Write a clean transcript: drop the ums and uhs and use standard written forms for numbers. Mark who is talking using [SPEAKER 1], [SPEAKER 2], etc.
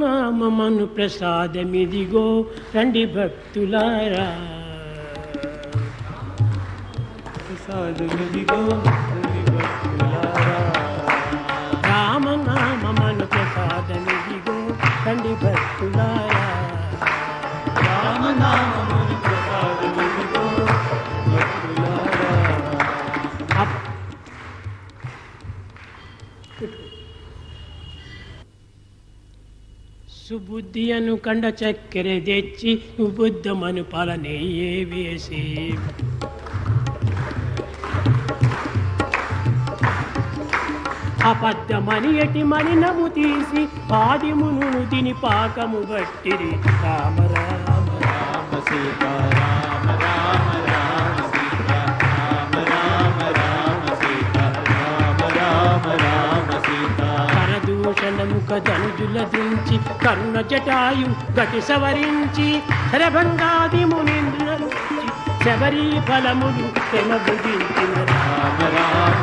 [SPEAKER 1] నామమను ప్రసాదమిదిగో రండి భక్తులారా,
[SPEAKER 2] ప్రసాదమిదిగో రండి భక్తులారా.
[SPEAKER 1] రామనామమను ప్రసాదమిదిగో రండి భక్తులారా,
[SPEAKER 2] రామనామమును ప్రసాదమిదిగో భక్తులారా.
[SPEAKER 1] సుబుద్ధి అను కండ చక్కెర తెచ్చి ఉబుద్ధమను పాలనెయ్యే వేసి, అబద్ధమని ఎటి మలినము తీసి ఆదిమును తిని పాకము బట్టిరి. రామ రామ
[SPEAKER 2] రామ సీతా రామ రామ రామ సీతా రామ రామ రామ సీతా రామ రామ రామ సీతా.
[SPEAKER 1] కరదూషణముఖ ధనుజుల దించి కరుణ జటాయు గతి సవరించి శరభంగాది మునీంద్రులను శబరీ ఫలములు తెమబుదించిన
[SPEAKER 2] రామ రామ